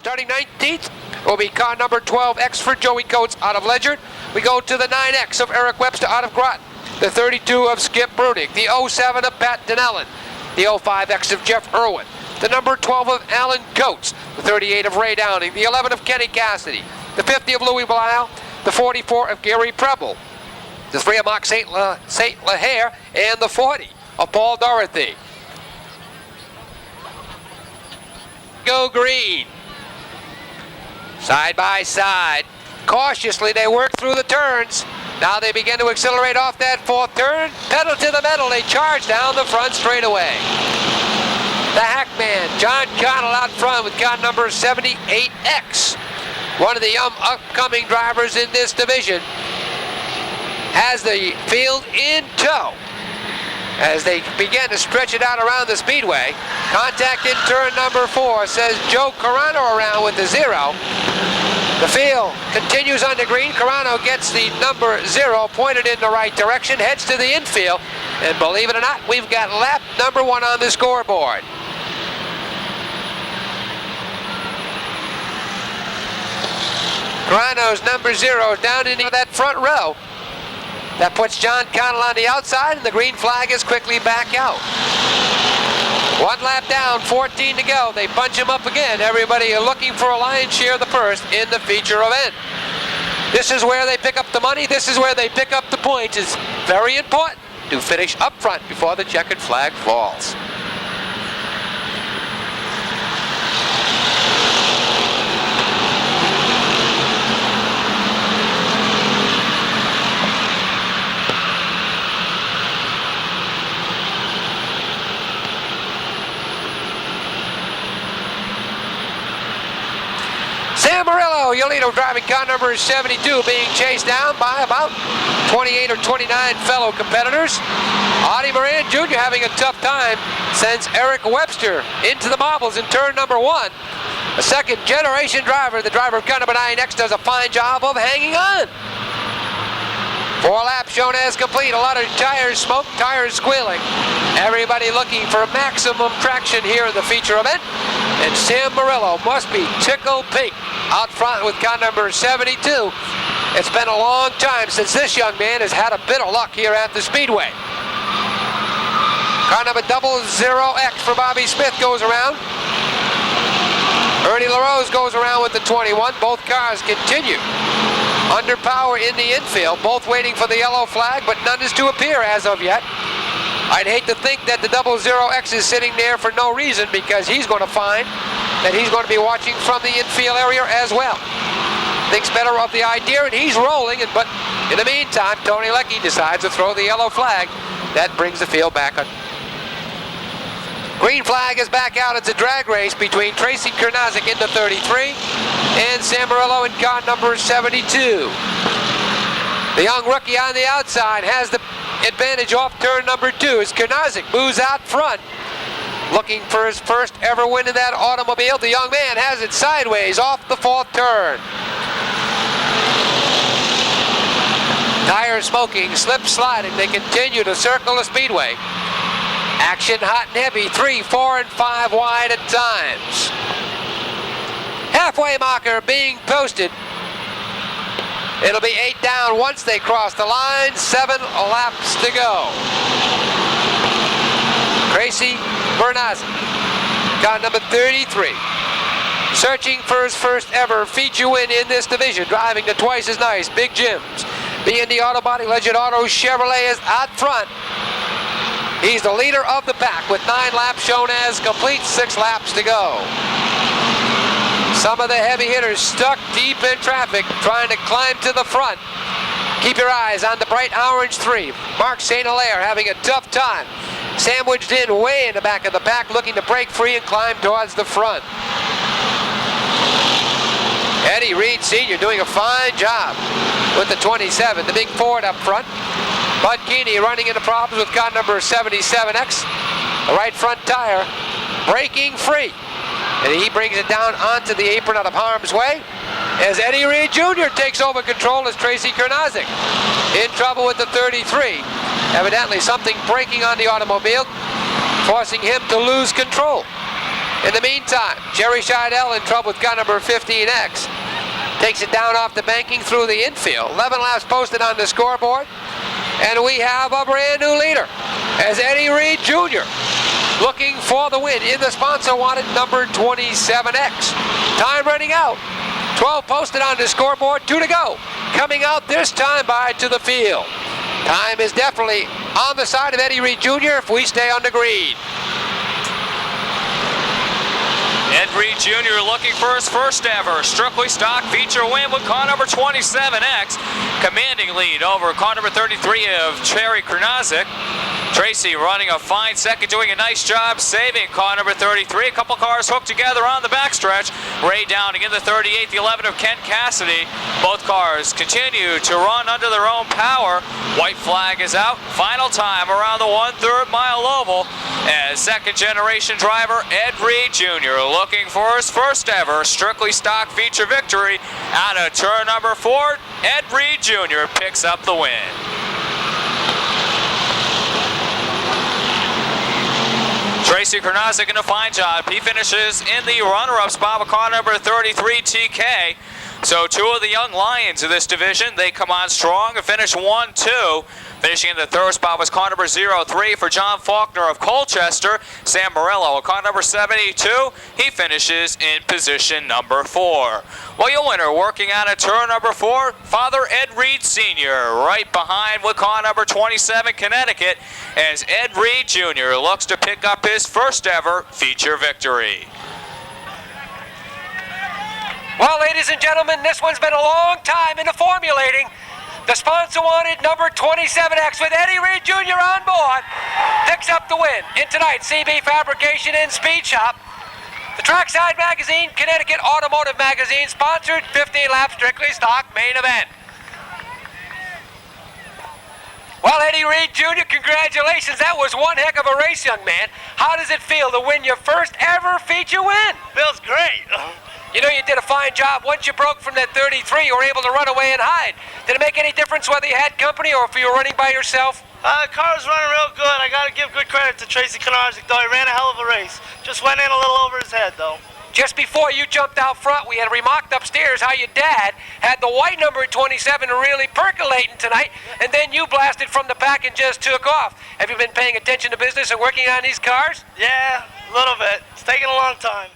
Starting 19th will be car number 12X for Joey Coates out of Ledyard. We go to the 9X of Eric Webster out of Groton. The 32 of Skip Brunig. The 07 of Pat Donnellan. The 05X of Jeff Irwin. The number 12 of Alan Coates. The 38 of Ray Downing. The 11 of Kenny Cassidy. The 50 of Louis Blisle. The 44 of Gary Preble. The 3 of Mark St. Lahaire. And the 40 of Paul Dorothy. Go green. Side by side. Cautiously they work through the turns. Now they begin to accelerate off that fourth turn. Pedal to the metal. They charge down the front straightaway. The Hackman, John Connell out front with car number 78X. One of the upcoming drivers in this division has the field in tow. As they begin to stretch it out around the speedway, contact in turn number 4 says Joe Carano around with the 0. The field continues on the green. Carano gets the number 0 pointed in the right direction, heads to the infield, and believe it or not, we've got lap number 1 on the scoreboard. Carano's number 0 is down into that front row. That puts John Connell on the outside, and the green flag is quickly back out. 1 lap down, 14 to go. They bunch him up again. Everybody looking for a lion's share of the purse in the feature event. This is where they pick up the money. This is where they pick up the points. It's very important to finish up front before the checkered flag falls. Sam Murillo, your leader, driving car number 72, being chased down by about 28 or 29 fellow competitors. Audie Moran Jr. having a tough time sends Eric Webster into the marbles in turn number 1. A second generation driver, the driver of car number 9X, does a fine job of hanging on. 4 laps shown as complete. A lot of tires smoke, tires squealing. Everybody looking for maximum traction here in the feature event. And Sam Murillo must be tickled pink out front with car number 72. It's been a long time since this young man has had a bit of luck here at the Speedway. Car number 00X for Bobby Smith goes around. Ernie LaRose goes around with the 21. Both cars continue under power in the infield, both waiting for the yellow flag, but none is to appear as of yet. I'd hate to think that the 00X is sitting there for no reason, because he's going to find that he's going to be watching from the infield area as well. Thinks better of the idea, and he's rolling, but in the meantime, Tony Leckie decides to throw the yellow flag. That brings the field back on. Green flag is back out. It's a drag race between Tracy Kernazik in the 33 and Sam Murillo in car number 72. The young rookie on the outside has the advantage off turn number 2 as Kernazik moves out front, looking for his first ever win in that automobile. The young man has it sideways off the 4th turn. Tires smoking, slip sliding. They continue to circle the speedway. Action hot and heavy, 3, 4, and 5 wide at times. Halfway marker being posted. It'll be 8 down once they cross the line, 7 laps to go. Tracy Kernazik, car number 33. Searching for his first ever feature win in this division, driving the twice as nice Big Jim's. B&D Auto Body, Legend Auto Chevrolet is out front. He's the leader of the pack with 9 laps shown as complete, 6 laps to go. Some of the heavy hitters stuck deep in traffic trying to climb to the front. Keep your eyes on the bright orange 3. Mark St. Hilaire having a tough time. Sandwiched in way in the back of the pack, looking to break free and climb towards the front. Eddie Reed Sr. doing a fine job with the 27, the big Ford up front. Bud Keeney running into problems with car number 77X. The right front tire breaking free. And he brings it down onto the apron out of harm's way as Eddie Reed Jr. takes over control as Tracy Kernazik in trouble with the 33. Evidently something breaking on the automobile, forcing him to lose control. In the meantime, Jerry Scheidel in trouble with car number 15X. Takes it down off the banking through the infield. 11 laps posted on the scoreboard. And we have a brand new leader as Eddie Reed Jr. looking for the win in the sponsor wanted number 27X. Time running out. 12 posted on the scoreboard, 2 to go. Coming out this time by to the field. Time is definitely on the side of Eddie Reed Jr. if we stay on the green. Ed Reed Jr. looking for his first ever strictly stock feature win with car number 27X. Commanding lead over car number 33 of Cherry Krnazik. Tracy running a fine second, doing a nice job saving car number 33. A couple cars hooked together on the backstretch. Ray Downing in the 38, the 11 of Ken Cassidy. Both cars continue to run under their own power. White flag is out. Final time around the 1/3 mile oval as second generation driver Ed Reed Jr. looking for his first ever strictly stock feature victory out of turn number 4. Ed Reed Jr. picks up the win. Tracy Krnazik in a fine job. He finishes in the runner-up spot with car number 33 TK. So 2 of the young lions of this division, they come on strong and finish 1-2. Finishing in the 3rd spot was car number 03 for John Faulkner of Colchester. Sam Morello, car number 72, he finishes in position number 4. Well, your winner working out at turn number 4, Father Ed Reed Sr. right behind with car number 27 Connecticut as Ed Reed Jr. looks to pick up his first ever feature victory. Well, ladies and gentlemen, this one's been a long time in the formulating. The sponsor wanted number 27X with Eddie Reed Jr. on board. Picks up the win in tonight's CB Fabrication and Speed Shop. The Trackside Magazine, Connecticut Automotive Magazine, sponsored 15-lap strictly stock main event. Well, Eddie Reed Jr., congratulations. That was one heck of a race, young man. How does it feel to win your first ever feature win? Feels great. You know, you did a fine job. Once you broke from that 33, you were able to run away and hide. Did it make any difference whether you had company or if you were running by yourself? The car was running real good. I got to give good credit to Tracy Krnazik, though. He ran a hell of a race. Just went in a little over his head, though. Just before you jumped out front, we had remarked upstairs how your dad had the white number 27 really percolating tonight, and then you blasted from the back and just took off. Have you been paying attention to business and working on these cars? Yeah, a little bit. It's taking a long time.